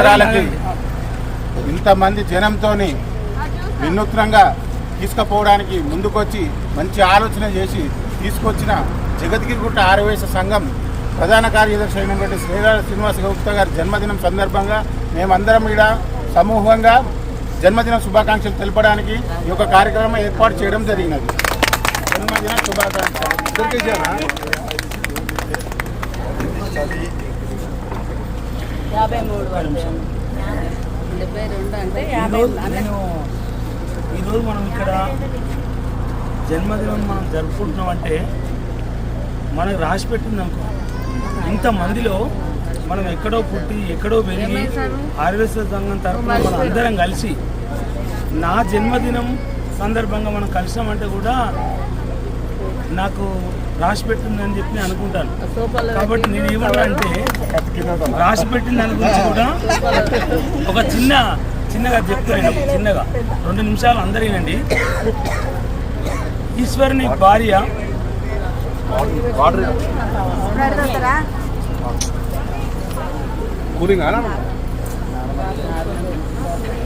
అవసరాలకి ఇంతమంది జనంతో వినూత్నంగా తీసుకుపోవడానికి ముందుకొచ్చి మంచి ఆలోచన చేసి తీసుకొచ్చిన జగద్గిరిగుట్ట ఆర్యవైశ్య సంఘం ప్రధాన కార్యదర్శి అయినటువంటి శ్రీరామ శ్రీనివాస గుప్తా గారి జన్మదినం సందర్భంగా మేమందరం ఇక్కడ సమూహంగా జన్మదిన శుభాకాంక్షలు తెలపడానికి ఈ యొక్క కార్యక్రమం ఏర్పాటు చేయడం జరిగినది. జన్మదిన శుభాకాంక్షలు. ఈరోజు మనం ఇక్కడ జన్మదినం మనం జరుపుకుంటున్నామంటే మనకు రాసి పెట్టింది అనుకో. ఇంతమందిలో మనం ఎక్కడో పుట్టి ఎక్కడో పెరిగి ఆర్యవైశ్య సంఘం తరఫున మనం అందరం కలిసి నా జన్మదినం సందర్భంగా మనం కలిసామంటే కూడా నాకు రాసి పెట్టిందని చెప్పి నేను అనుకుంటాను. కాబట్టి నేను ఏమన్నా అంటే రాసి పెట్టిన దాని గురించి కూడా ఒక చిన్నగా చెప్తాను. చిన్నగా 2 నిమిషాలు అందరేనండి. ఈశ్వరుని భార్య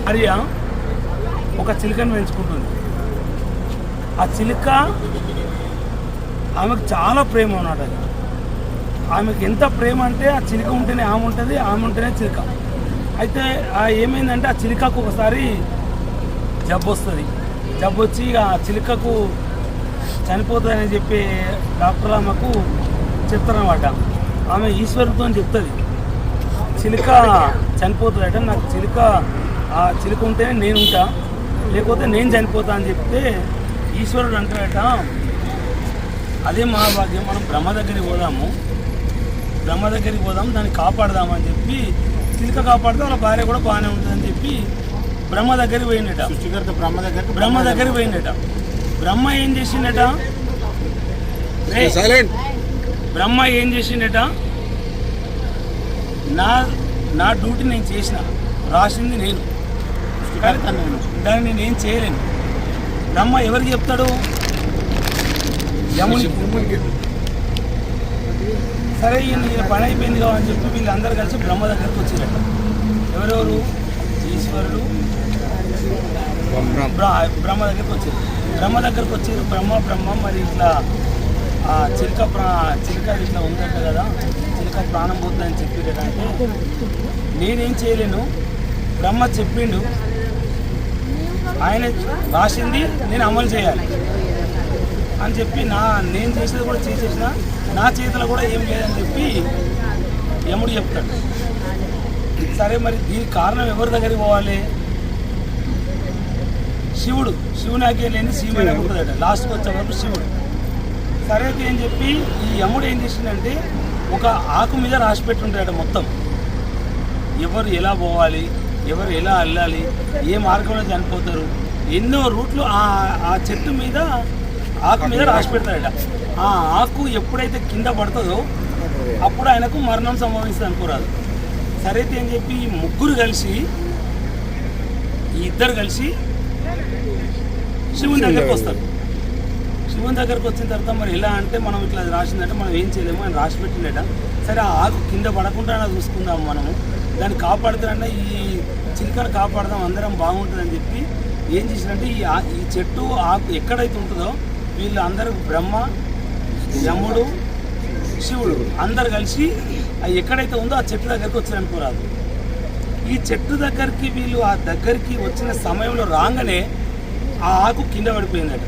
భార్య ఒక చిలుకను పెంచుకుంటుంది. ఆ చిలుక ఆమెకు చాలా ప్రేమ ఉన్నది. ఆమెకు ఎంత ప్రేమ అంటే ఆ చిలుక ఉంటేనే ఆమె ఉంటుంది, ఆమె ఉంటేనే చిలుక. అయితే ఏమైందంటే ఆ చిలుకకు ఒకసారి జబ్బు వస్తుంది. జబ్బు వచ్చి ఆ చిలుకకు చనిపోతుందని చెప్పి డాక్టర్ ఆమెకు చెప్తారన్నమాట. ఆమె ఈశ్వరుడితో చెప్తుంది చిలుక చనిపోతుందట, నాకు ఆ చిలుక ఉంటేనే నేను ఉంటా, లేకపోతే నేను చనిపోతా అని చెప్తే ఈశ్వరుడు అంటాడట, అదే మహాభాగ్యం, మనం బ్రహ్మ దగ్గరికి పోదాం, దాన్ని కాపాడదామని చెప్పి చిలుక కాపాడితే వాళ్ళ భార్య కూడా బాగానే ఉంటుందని చెప్పి బ్రహ్మ దగ్గరికి పోయిందట. బ్రహ్మ దగ్గరికి పోయిందట. బ్రహ్మ ఏం చేసిండట, నా డ్యూటీ నేను చేసిన, రాసింది నేను, దాన్ని నేనేం చేయలేను. బ్రహ్మ ఎవరికి చెప్తాడు, యమునికి. సరే ఈయన పని అయిపోయింది కావని చెప్పి వీళ్ళందరూ కలిసి బ్రహ్మ దగ్గరికి వచ్చారట. ఎవరెవరు, ఈశ్వరుడు బ్రహ్మ దగ్గరికి వచ్చారు. బ్రహ్మ మరి ఇట్లా చిలుక ఇట్లా ఉందంట కదా, చిలుక ప్రాణం పోతుందని చెప్పిరంటే నేనేం చేయలేను, బ్రహ్మ చెప్పిండు, ఆయన రాసింది నేను అమలు చేయాలి అని చెప్పి నేను చేసేది కూడా చేసేసిన, నా చేతిలో కూడా ఏం లేదని చెప్పి యముడు చెప్తాడు. సరే మరి దీనికి కారణం ఎవరి దగ్గరికి పోవాలి, శివుని ఆజ్ఞ లేని శివుని ఉంటుందట. లాస్ట్కి వచ్చే వరకు శివుడు. సరే అయితే అని చెప్పి ఈ యముడు ఏం చేసిందంటే ఒక ఆకు మీద రాసి పెట్టుంటాడట మొత్తం, ఎవరు ఎలా పోవాలి, ఎవరు ఎలా వెళ్ళాలి, ఏ మార్గంలో చనిపోతారు, ఎన్నో రూట్లు ఆ చెట్టు మీద ఆకు మీద రాసి పెడతాడట. ఆ ఆకు ఎప్పుడైతే కింద పడుతుందో అప్పుడు ఆయనకు మరణం సంభవిస్తుంది అనుకోరాదు. సరే అయితే అని చెప్పి ఈ ఇద్దరు కలిసి శివుని దగ్గరకు వస్తారు. శివుని దగ్గరకు వచ్చిన తర్వాత మరి ఎలా అంటే మనం ఇట్లా రాసిందంటే మనం ఏం చేయలేము, ఆయన రాసి పెట్టిండట. సరే ఆ ఆకు కింద పడకుండా చూసుకుందాము, మనము దాన్ని కాపాడుతారన్నా, ఈ చిలుకను కాపాడదాం, అందరం బాగుంటుందని చెప్పి ఏం చేసినట్టే ఈ చెట్టు ఆకు ఎక్కడైతే ఉంటుందో వీళ్ళు అందరూ బ్రహ్మ, యముడు, శివుడు అందరు కలిసి ఎక్కడైతే ఉందో ఆ చెట్టు దగ్గరికి వచ్చారనుకోరాదు. ఈ చెట్టు దగ్గరికి వీళ్ళు ఆ దగ్గరికి వచ్చిన సమయంలో రాగానే ఆ ఆకు కింద పడిపోయిందట.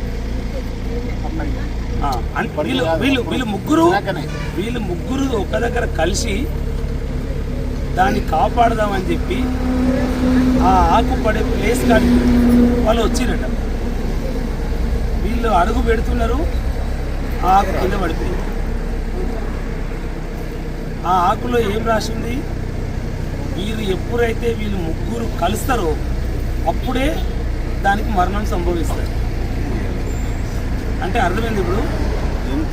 వీళ్ళు ముగ్గురు ఒక దగ్గర కలిసి దాన్ని కాపాడదామని చెప్పి ఆ ఆకు పడే ప్లేస్ కాడికి వాళ్ళు వచ్చిరట. వీళ్ళు అడుగు పెడుతున్నారు, ఆ ఆకు కింద పడిపోయింది. ఆ ఆకులో ఏం రాసింది, ఎప్పుడైతే వీళ్ళు ముగ్గురు కలుస్తారో అప్పుడే దానికి మరణం సంభవిస్తారు. అంటే అర్థమైంది. ఇప్పుడు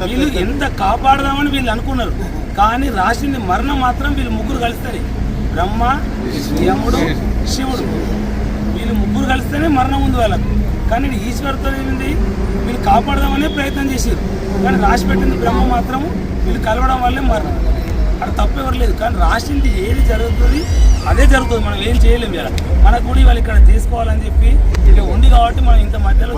వీళ్ళు ఎంత కాపాడదామని వీళ్ళు అనుకున్నారు, కానీ రాసింది మరణం మాత్రం వీళ్ళు ముగ్గురు కలుస్తారు. బ్రహ్మ, యముడు, శివుడు వీళ్ళు ముగ్గురు కలిస్తేనే మరణం ఉంది వాళ్ళకు. కానీ ఈశ్వరుతో ఏమింది, వీళ్ళు కాపాడదామనే ప్రయత్నం చేశారు, కానీ రాసి పెట్టింది బ్రహ్మ మాత్రం వీళ్ళు కలవడం వల్లే మరణం. అక్కడ తప్పు ఎవరు లేదు. కానీ రాసింది ఏది జరుగుతుంది అదే జరుగుతుంది, మనం ఏం చేయలేము ఇలా. మనకు కూడా వాళ్ళు ఇక్కడ తీసుకోవాలని చెప్పి ఇక ఉంది కాబట్టి మనం ఇంత మధ్యలో